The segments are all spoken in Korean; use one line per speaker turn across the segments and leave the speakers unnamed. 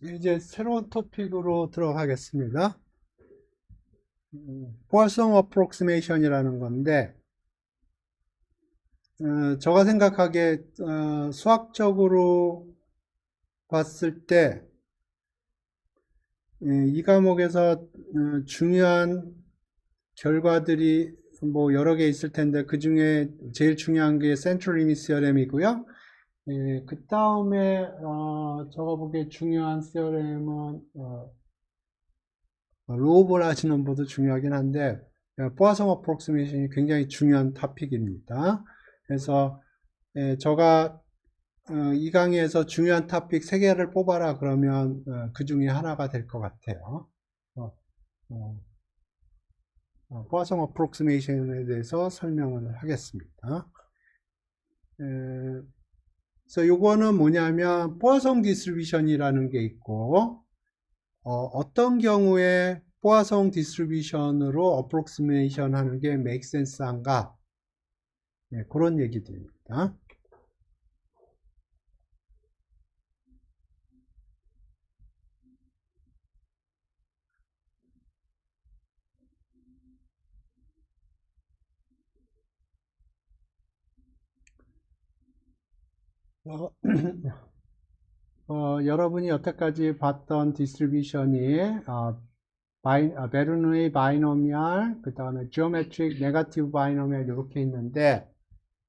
이제 새로운 토픽으로 들어가겠습니다. 포화송 어프록시메이션이라는 건데, 제가 생각하기에 수학적으로 봤을 때 이 과목에서 중요한 결과들이 뭐 여러 개 있을 텐데 그 중에 제일 중요한 게 센트럴 리밋 시어렘이고요. 그 다음에 제가 보기에 중요한 시어렘은 로우볼 라지 넘버도 중요하긴 한데 포화송 어프록시메이션이 굉장히 중요한 토픽입니다. 그래서 제가 이 강의에서 중요한 토픽 3개를 뽑아라 그러면 그 중에 하나가 될 것 같아요. 포화송 어프록시메이션에 대해서 설명을 하겠습니다. 그래서 요거는 뭐냐면 포화송 디스트리뷰션이라는 게 있고 어떤 경우에 포화송 디스트리뷰션으로 어프록시메이션 하는 게 make sense 한가? 그런 얘기들입니다. 어, 여러분이 여태까지 봤던 디스트리뷰션이 베르누이 바이노미얼, 그 다음에 지오메트릭 네거티브 바이노미얼 이렇게 있는데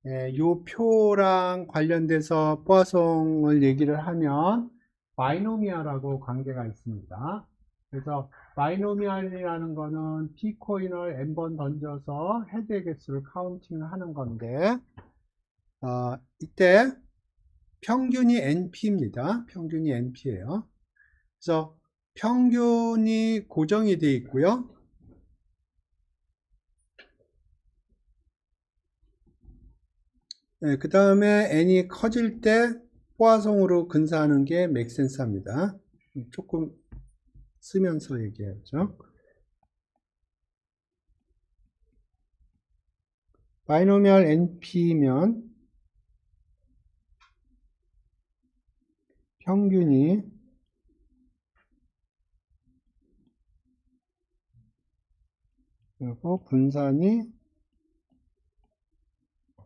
이 표랑 관련돼서 포화송을 얘기를 하면 바이노미얼하고 관계가 있습니다. 그래서 바이노미얼이라는 거는 p 코인을 n번 던져서 헤드의 개수를 카운팅을 하는 건데 이때 평균이 np입니다. 평균이 np예요. 그래서 평균이 고정이 되어 있고요. 그 다음에 n이 커질 때 포화송으로 근사하는 게 맥센스입니다. 조금 쓰면서 얘기하죠. 바이노미얼 np면 평균이 그리고 분산이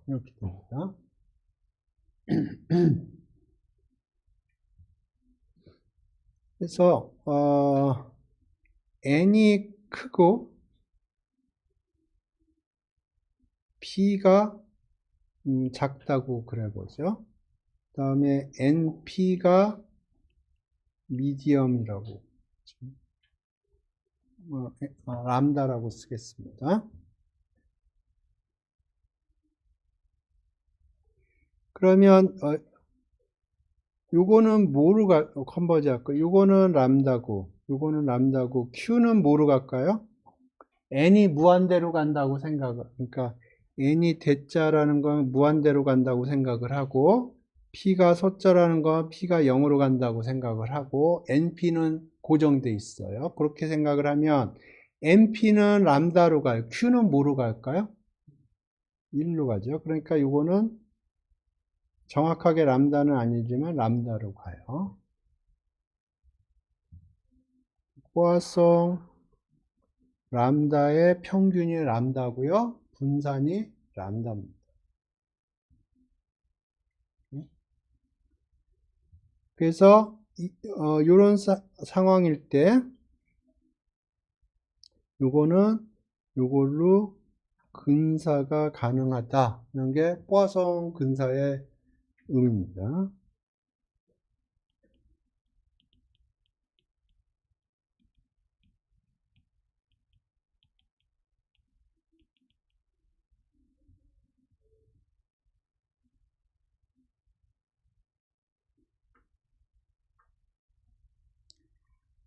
이렇게 됩니다. 그래서 n이 크고 p가 작다고 그래보죠. 그 다음에 np가 미디엄이라고 람다라고 쓰겠습니다. 그러면 요거는 뭐로 컨버지 할까요? 요거는 람다고 요거는 람다고 q는 뭐로 갈까요? n이 무한대로 간다고 생각을, 그러니까 n이 대자라는 건 무한대로 간다고 생각을 하고 p가 소자라는 건 p가 0으로 간다고 생각을 하고 np는 고정돼 있어요. 그렇게 생각을 하면 np는 람다로 가요. q는 뭐로 갈까요? 1로 가죠. 그러니까 이거는 정확하게 람다는 아니지만 람다로 가요. 포화송 람다의 평균이 람다고요. 분산이 람다입니다. 그래서 이런 상황일 때 요거는 요걸로 근사가 가능하다는 게 포화송 근사의 의미입니다.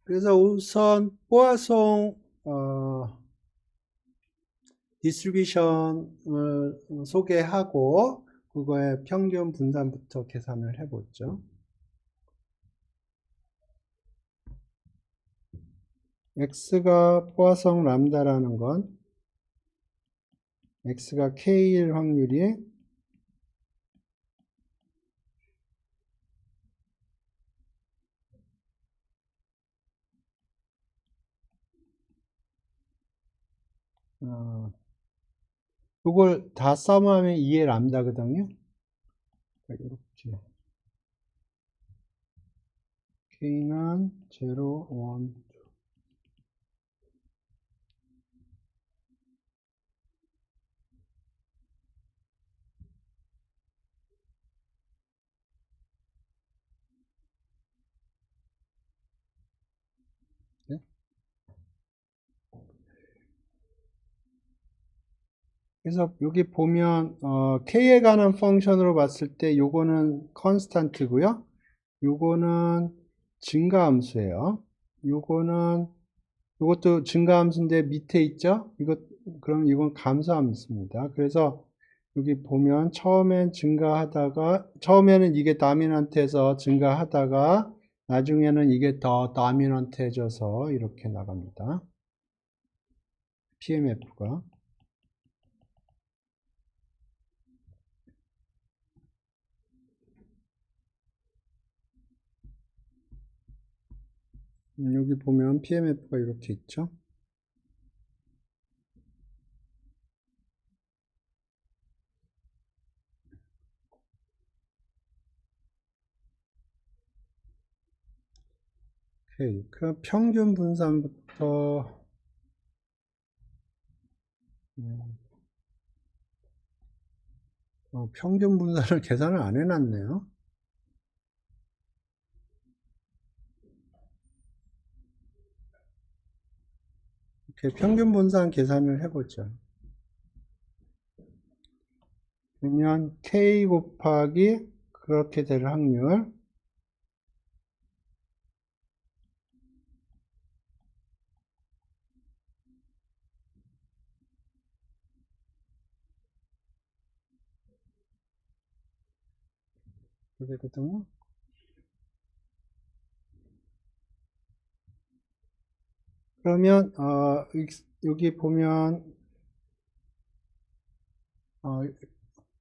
그래서 우선 포화송 디스트리뷰션을 소개하고 그거의 평균 분산부터 계산을 해보죠. x가 포화송 람다라는 건 x가 k일 확률이 이걸 다 썸하면 2의 람다거든요. 이렇게 k는 0, 1, 네? 그래서 여기 보면 k에 관한 펑션으로 봤을 때 요거는 컨스탄트고요. 요거는 증가함수예요. 요것도 증가함수인데 밑에 있죠? 그럼 이건 감소함수입니다. 그래서 여기 보면 처음에는 이게 다미넌트에서 증가하다가 나중에는 이게 더 다미넌트해져서 이렇게 나갑니다. PMF가. 여기 보면 PMF가 이렇게 있죠. 오케이. 그럼 평균 분산부터 평균 분산을 계산을 안 해놨네요. 이렇게 평균 분산 계산을 해보죠. 그러면 k 곱하기 그렇게 될 확률 되거든요. 그러면 여기 보면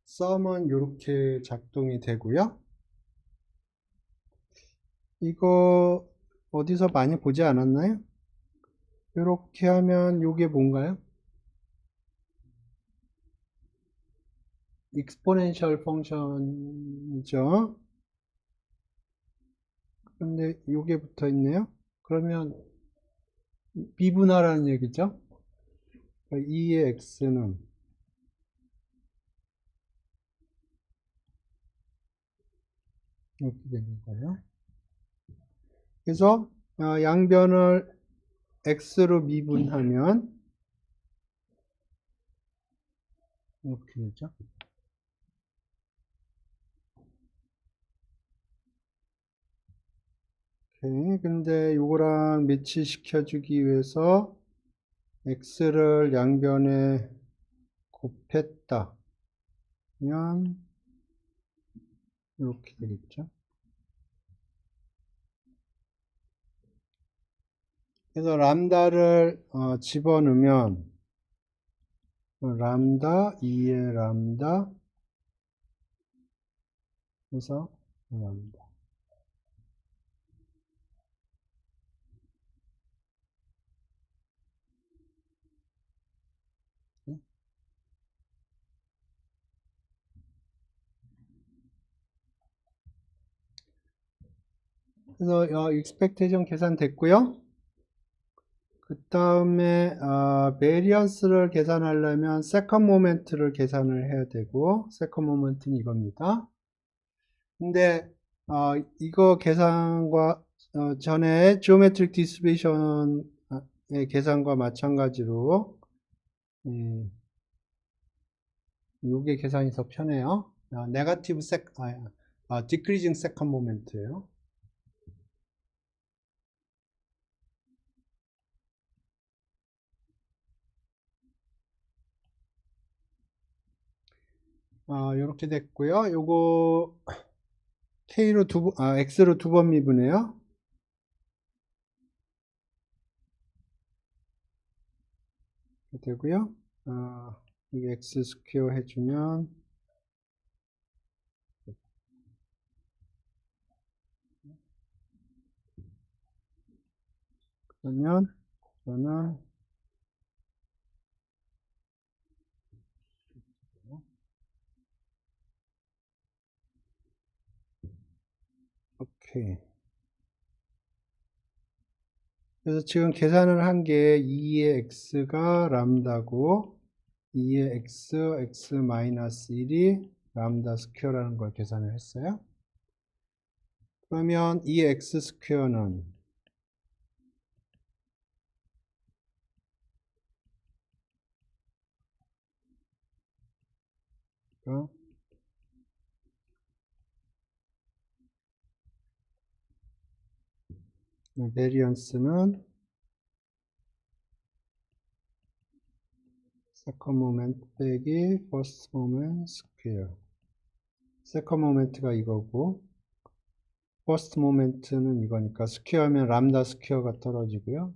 썸은 이렇게 작동이 되고요. 이거 어디서 많이 보지 않았나요? 이렇게 하면 이게 뭔가요? 익스포넨셜 펑션이죠. 근데 이게 붙어 있네요. 그러면 미분하라는 얘기죠. 2의 x는 이렇게 되는 거예요. 그래서 양변을 x로 미분하면 이렇게 되죠. 오케이. 근데 요거랑 매치시켜 주기 위해서 x를 양변에 곱했다 면 이렇게 되겠죠. 그래서 람다를 집어넣으면 람다 2의 람다 그래서 람다. 그래서 익스펙테이션 계산됐고요. 그 다음에 베리언스를 계산하려면 세컨 모멘트를 계산을 해야 되고 세컨 모멘트는 이겁니다. 근데 이거 계산과 전에 지오메트릭 디스트리뷰션의 계산과 마찬가지로 이게 계산이 더 편해요. 네거티브 디크리징 세컨 모멘트예요. 이렇게 됐고요. 요거 X로 두 번 미분해요. 되고요. 이게 X 스퀘어 해주면 그러면 저는 오케이. 그래서 지금 계산을 한 게 2의 x가 람다고 2의 x 마이너스 1이 람다 스퀘어라는 걸 계산을 했어요. 그러면 2의 x 스퀘어는 베리언스는 세컨 모멘트 빼기 퍼스트 모멘트 스퀘어. 세컨 모멘트가 이거고 퍼스트 모멘트는 이거니까 스퀘어하면 람다 스퀘어가 떨어지고요.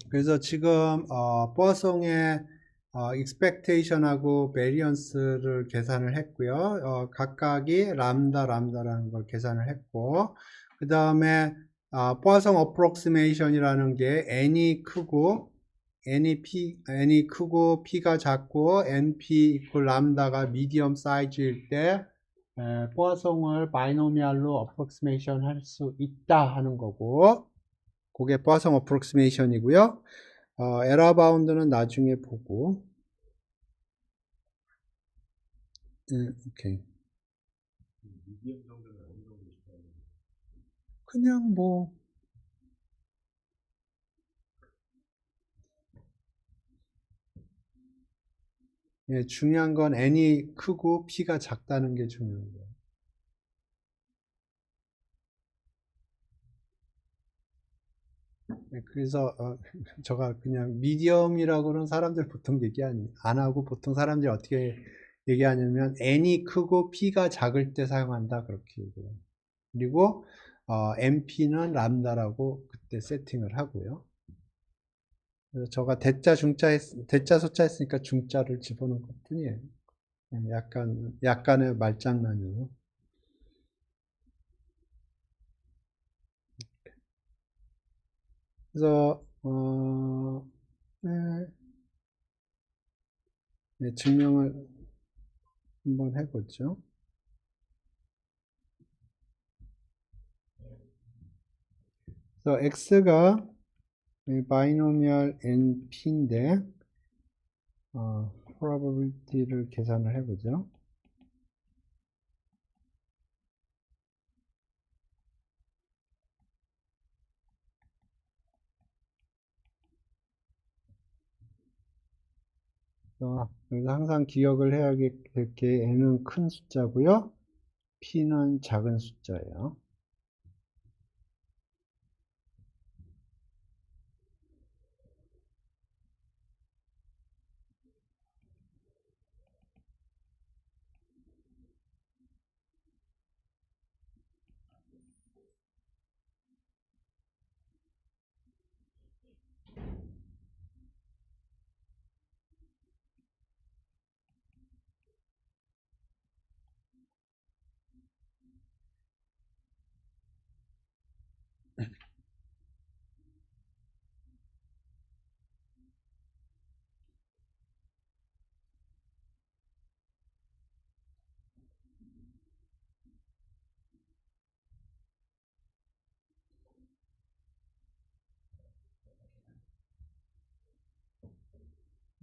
그래서 지금 뽀송의 expectation하고 variance를 계산을 했고요. 각각이 람다라는 걸 계산을 했고, 그 다음에 뽀송 approximation이라는 게 n이 크고 p가 작고 np equal 람다가 medium 사이즈일 때 뽀송을 바이노미알로 approximation 할 수 있다 하는 거고, 그게 뽀송 어프록시메이션이고요. 에러 바운드는 나중에 보고. 오케이. 그냥 뭐 중요한 건 n이 크고 p가 작다는 게 중요한 거예요. 그래서 제가 그냥 미디엄이라고는 사람들 보통 얘기 안 하고 보통 사람들이 어떻게 얘기하냐면 n이 크고 p가 작을 때 사용한다 그렇게 얘기해요. 그리고 np는 람다라고 그때 세팅을 하고요. 그래서 저가 대자 소자 했으니까 중자를 집어넣은 것 뿐이에요. 약간의 말장난으로. 그래서, 네, 네, 증명을 한번 해보죠. 그래서 x가 바이노미얼 np인데, probability를 계산을 해보죠. 그래서 항상 기억을 해야 될 게 n은 큰 숫자고요. p는 작은 숫자예요.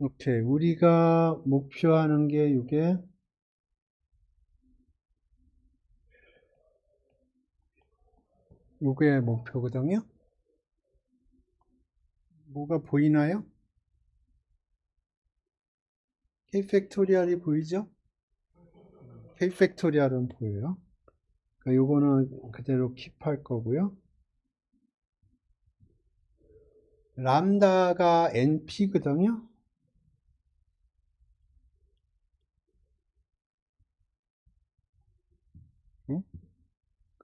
오케이. 우리가 목표하는 게 요게 목표거든요. 뭐가 보이나요? K 팩토리얼이 보이죠? K 팩토리얼은 보여요. 그러니까 요거는 그대로 킵할 거고요. 람다가 NP거든요.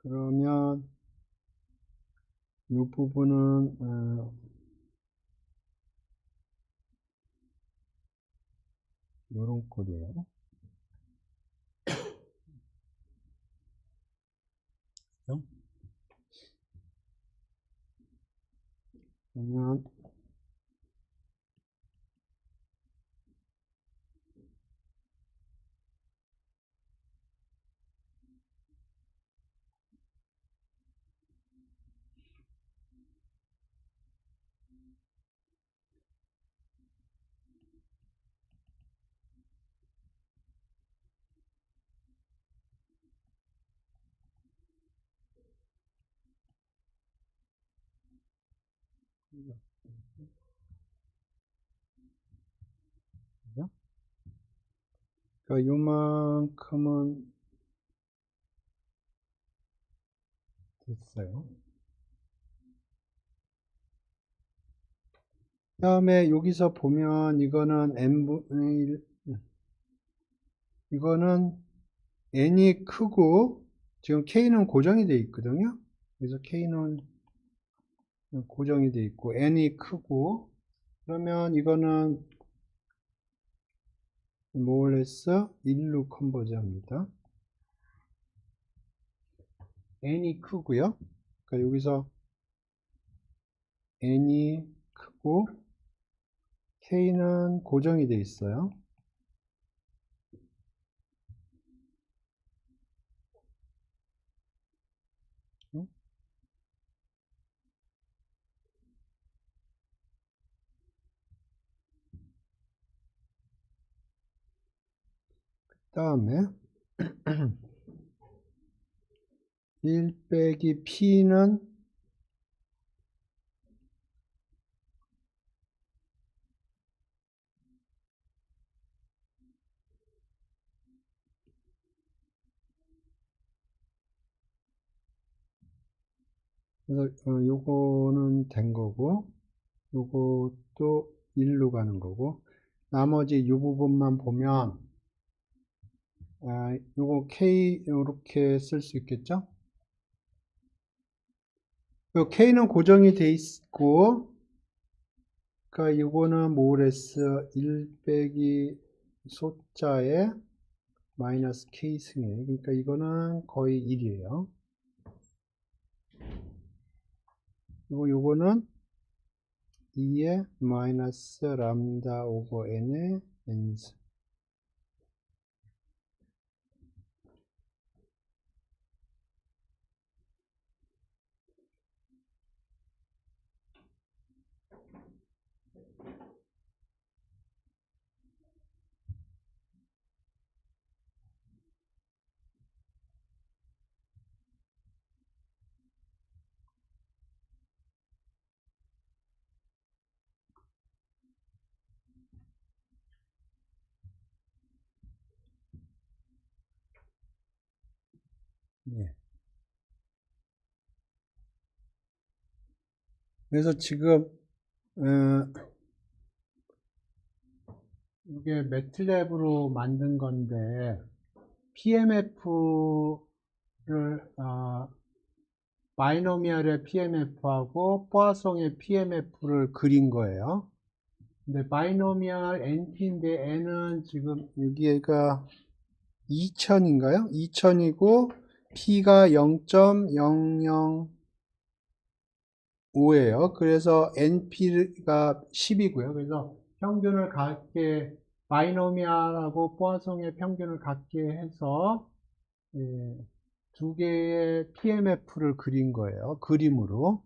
그러면 이 부분은 요런 꼴이에요. 그러면 그러니까 요만큼은 됐어요. 그 다음에 여기서 보면 이거는 n분의 1, 이거는 n이 크고 지금 k는 고정이 되어 있거든요. 그래서 k는 고정이 되어 있고 n이 크고, 그러면 이거는 모어레스 1로 컨버지 합니다. n이 크고요. 그러니까 여기서 n이 크고 k는 고정이 되어 있어요. 그 다음에 1 빼기 p는 그래서 요거는 된 거고, 요것도 1로 가는 거고, 나머지 이 부분만 보면 요거 k 이렇게 쓸 수 있겠죠? 요 k는 고정이 돼 있고, 그러니까 요거는 모레스 1 빼기 소자에 마이너스 k 승에, 그러니까 이거는 거의 1이에요. 그리고 요거는 2의 마이너스 람다 오버 n의 n승. 네. 그래서 지금 이게 매틀랩으로 만든 건데 PMF를 바이노미얼의 PMF하고 포화송의 PMF를 그린 거예요. 근데 바이노미얼 NP인데 N은 지금 여기가 2000인가요? 2000이고 P가 0.005예요. 그래서 NP가 10이고요. 그래서 평균을 갖게, 바이노미얼하고 포화송의 평균을 갖게 해서 두 개의 PMF를 그린 거예요. 그림으로.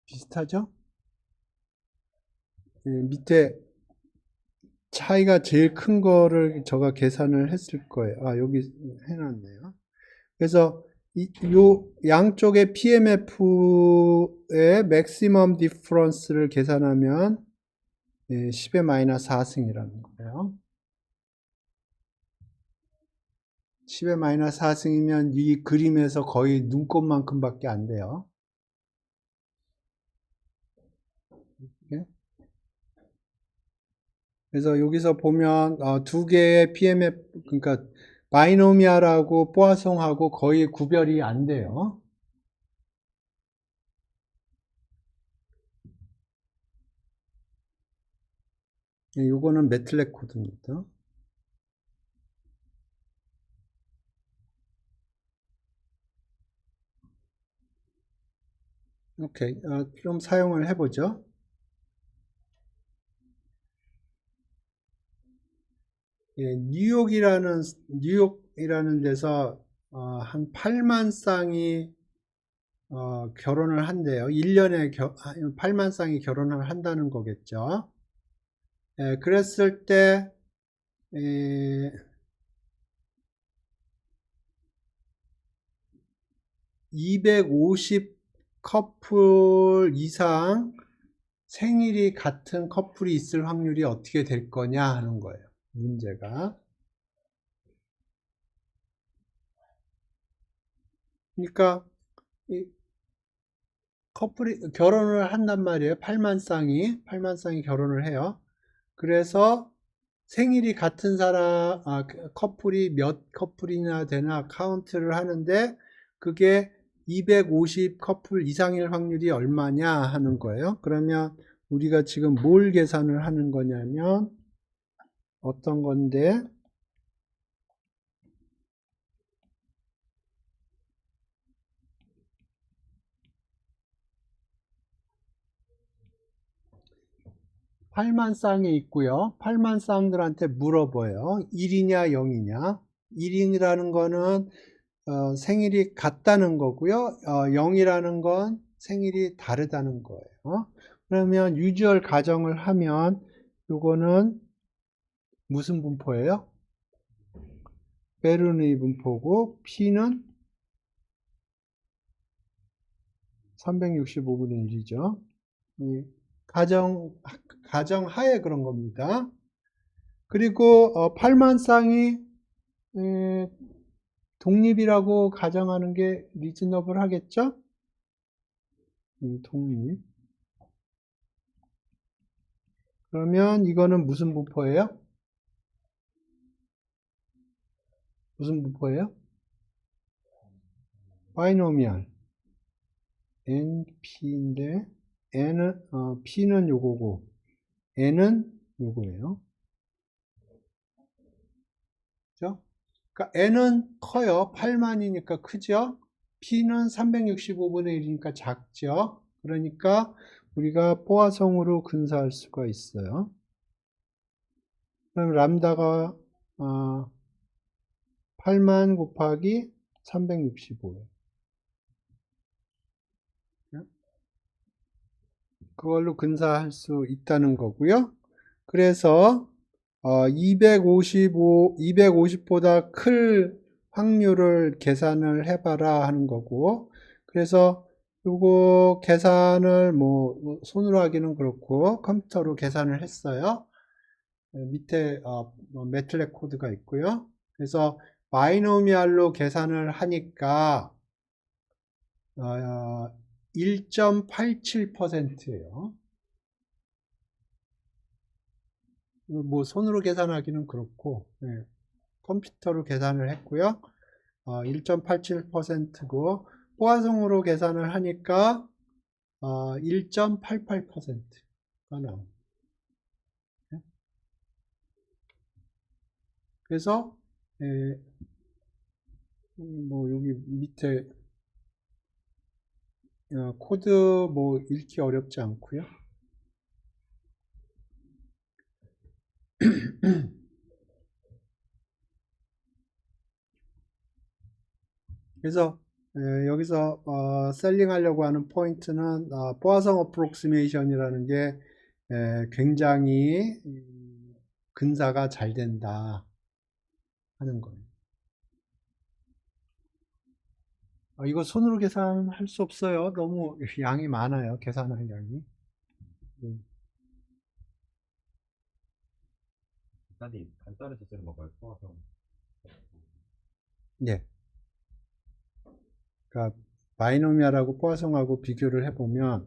비슷하죠? 밑에 차이가 제일 큰 거를 제가 계산을 했을 거예요. 여기 해놨네요. 그래서 요 양쪽의 PMF의 맥시멈 디퍼런스를 계산하면 10의 마이너스 4승이라는 거예요. 10의 마이너스 4승이면 이 그림에서 거의 눈곱만큼 밖에 안 돼요. 그래서 여기서 보면 두 개의 PMF, 그러니까 바이노미알하고 포화송하고 거의 구별이 안 돼요. 요거는 매틀렉 코드입니다. 오케이. 좀 사용을 해보죠. 예, 뉴욕이라는 데서 한 8만 쌍이 결혼을 한대요. 1년에 8만 쌍이 결혼을 한다는 거겠죠. 예, 그랬을 때 250 커플 이상 생일이 같은 커플이 있을 확률이 어떻게 될 거냐 하는 거예요. 문제가. 그러니까 이 커플이 결혼을 한단 말이에요. 8만 쌍이 결혼을 해요. 그래서 생일이 같은 커플이 몇 커플이나 되나 카운트를 하는데 그게 250 커플 이상일 확률이 얼마냐 하는 거예요. 그러면 우리가 지금 뭘 계산을 하는 거냐면 어떤 건데 8만 쌍이 있고요. 8만 쌍들한테 물어봐요. 1이냐 0이냐. 1이라는 거는 생일이 같다는 거고요. 0이라는 건 생일이 다르다는 거예요. 그러면 유주얼 가정을 하면 이거는 무슨 분포예요? 베르누이 분포고 P는 365분의 1이죠. 가정하에 그런 겁니다. 그리고 8만 쌍이 독립이라고 가정하는 게 리즈너블 하겠죠? 독립. 그러면 이거는 무슨 분포예요? 무슨 분포예요? 바이노미얼. NP인데 P는 요거고 N은 요거예요. 그죠? 그러니까 N은 커요. 8만이니까 크죠? P는 365분의 1이니까 작죠? 그러니까 우리가 포화성으로 근사할 수가 있어요. 그럼 람다가 8만 곱하기 365예요. 그걸로 근사할 수 있다는 거고요. 그래서 250보다 클 확률을 계산을 해봐라 하는 거고, 그래서 요거 계산을 뭐 손으로 하기는 그렇고 컴퓨터로 계산을 했어요. 밑에 매틀렉 코드가 있고요. 그래서 바이노미알로 계산을 하니까 1.87%예요. 뭐 손으로 계산하기는 그렇고 컴퓨터로 계산을 했고요. 1.87%고 포화성으로 계산을 하니까 1.88%가 나옵니다. 그래서 뭐 여기 밑에 코드 뭐 읽기 어렵지 않고요. 그래서 여기서 셀링 하려고 하는 포인트는 포화성 어프록시메이션이라는 게 굉장히 근사가 잘 된다 하는 거예요. 이거 손으로 계산할 수 없어요. 너무 양이 많아요. 계산할 양이.
간단해서 쓰는 건가요? 포화성.
네. 그러니까 바이노미알하고 포화성하고 비교를 해보면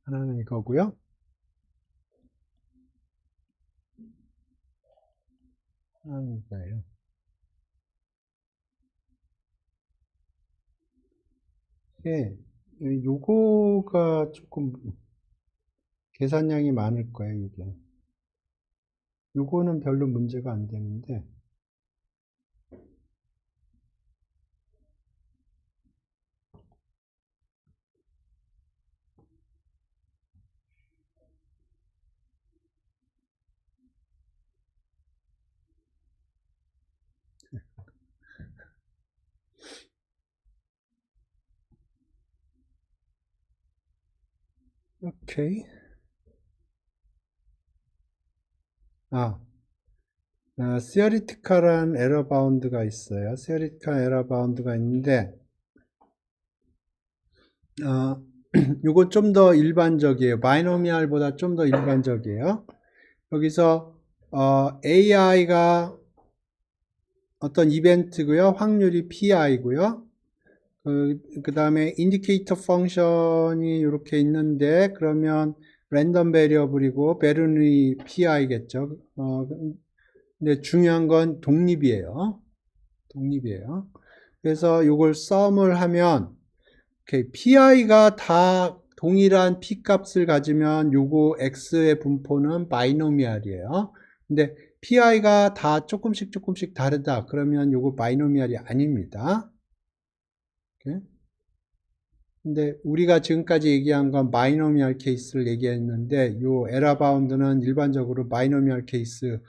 하나는 이거고요. 하는 거예요. 예, 요거가 조금 계산량이 많을 거예요, 이게. 요거는 별로 문제가 안 되는데, 오케이. 아, theoretical한 error bound가 있어요. theoretical error bound가 있는데, 요건 좀 더 일반적이에요. 바이노미알보다 좀 더 일반적이에요. 여기서, AI가 어떤 이벤트고요. 확률이 PI고요. 그 다음에 인디케이터 펑션이 이렇게 있는데, 그러면 랜덤 베리어블이고, 베르누이 PI겠죠. 근데 중요한 건 독립이에요. 독립이에요. 그래서 이걸 썸을 하면, PI가 다 동일한 P 값을 가지면 요거 X의 분포는 바이노미알이에요. 근데 PI가 다 조금씩 다르다. 그러면 요거 바이노미알이 아닙니다. 오케이? 근데 우리가 지금까지 얘기한 건 바이노미알 케이스를 얘기했는데 요 에러 바운드는 일반적으로 바이노미알 케이스가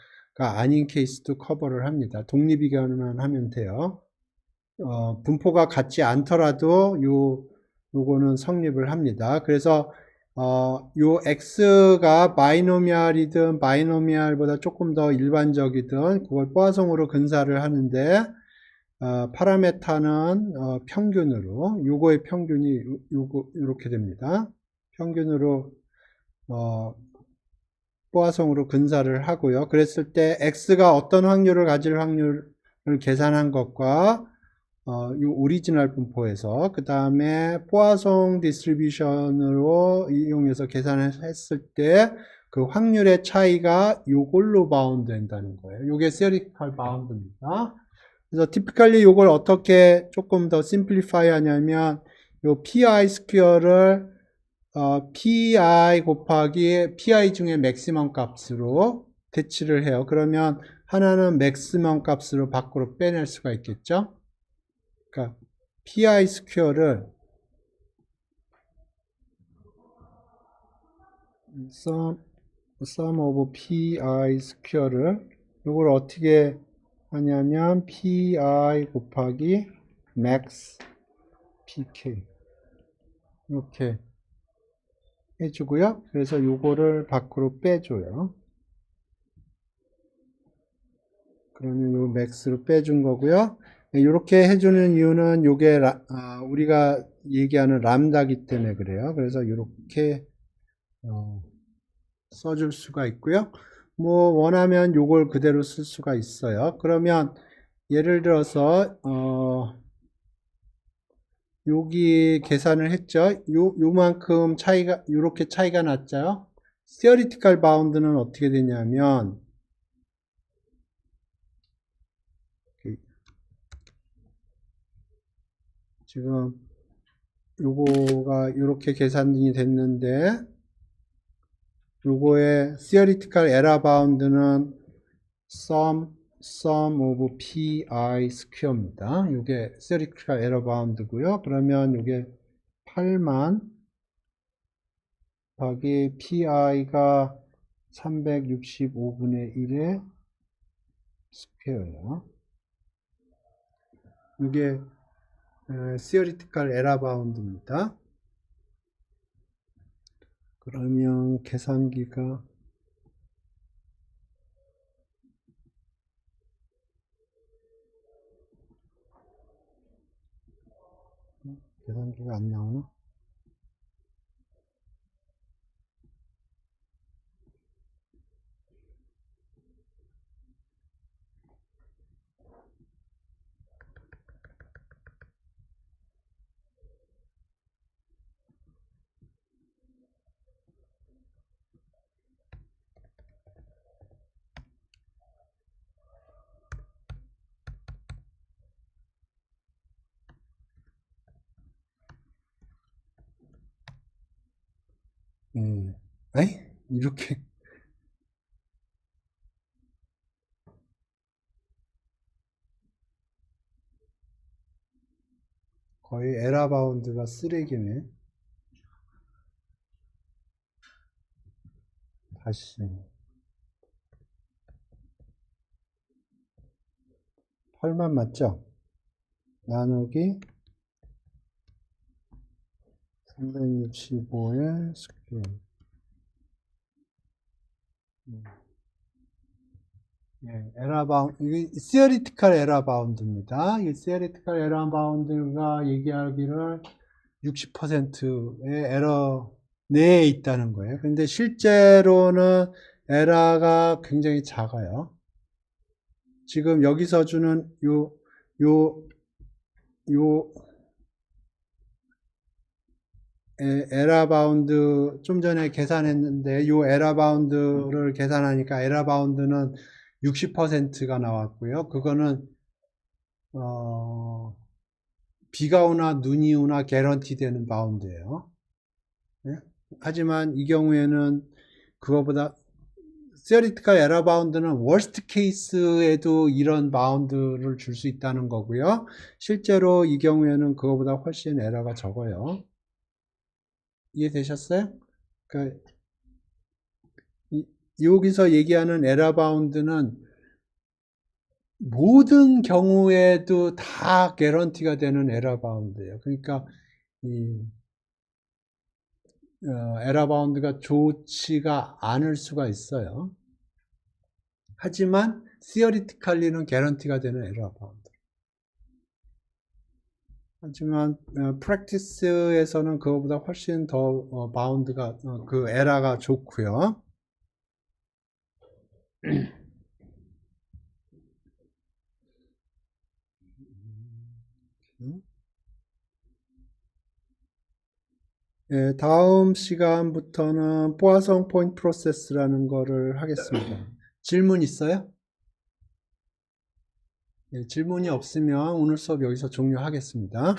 아닌 케이스도 커버를 합니다. 독립이견만 하면 돼요. 분포가 같지 않더라도 요거는 성립을 합니다. 그래서 요 x가 바이노미알이든 바이노미알보다 조금 더 일반적이든 그걸 포화송으로 근사를 하는데 파라메타는 평균으로 요거의 평균이 요거 이렇게 됩니다. 평균으로 포화송으로 근사를 하고요. 그랬을 때 x가 어떤 확률을 가질 확률을 계산한 것과 이 오리지널 분포에서 그 다음에 포화송 디스트리뷰션으로 이용해서 계산을 했을 때 그 확률의 차이가 요걸로 바운드 된다는 거예요. 요게 theoretical bound입니다. 그래서 typically 요걸 어떻게 조금 더 simplify 하냐면 요 pi 스퀘어를 pi 곱하기 pi 중에 맥시멈 값으로 대치를 해요. 그러면 하나는 맥시멈 값으로 밖으로 빼낼 수가 있겠죠. 그러니까 pi 스퀘어를 sum of pi 스퀘어를 이걸 어떻게 하냐면 pi 곱하기 max pk 이렇게 해주고요. 그래서 요거를 밖으로 빼줘요. 그러면 요 max로 빼준 거고요. 이렇게 해주는 이유는 요게 우리가 얘기하는 람다기 때문에 그래요. 그래서 이렇게 써줄 수가 있고요. 뭐 원하면 요걸 그대로 쓸 수가 있어요. 그러면 예를 들어서 여기 계산을 했죠. 요만큼 차이가 요렇게 차이가 났죠. theoretical bound는 어떻게 되냐면 지금 요거가 요렇게 계산이 됐는데 요거의 theoretical error bound는 sum of pi square입니다. 요게 theoretical error bound고요. 그러면 요게 8만 곱하기 pi가 365분의 1의 스퀘어예요. 요게 theoretical error bound입니다. 그러면 계산기가 안 나오나? 에이? 이렇게. 거의 에라바운드가 쓰레기네. 다시. 8만 맞죠? 나누기 365의 스퀘어. 예, 이게 theoretical error bound입니다. 이 theoretical error bound가 얘기하기를 60%의 에러 내에 있다는 거예요. 근데 실제로는 에러가 굉장히 작아요. 지금 여기서 주는 요 에러 바운드 좀 전에 계산했는데 요 에러 바운드를 계산하니까 에러 바운드는 60%가 나왔고요. 그거는 비가 오나 눈이 오나 개런티 되는 바운드예요. 예? 하지만 이 경우에는 그거보다 theoretical error bound는 worst case에도 이런 바운드를 줄 수 있다는 거고요. 실제로 이 경우에는 그거보다 훨씬 에러가 적어요. 이해되셨어요? 그러니까 여기서 얘기하는 에러 바운드는 모든 경우에도 다 개런티가 되는 에러 바운드예요. 그러니까 이 에러 바운드가 좋지가 않을 수가 있어요. 하지만 theoretically는 개런티가 되는 에러 바운드. 하지만 practice에서는 그거보다 훨씬 더 바운드가 그 에러가 좋고요. 예, 다음 시간부터는 포화성 포인트 프로세스라는 거를 하겠습니다. 질문 있어요? 예, 질문이 없으면 오늘 수업 여기서 종료하겠습니다.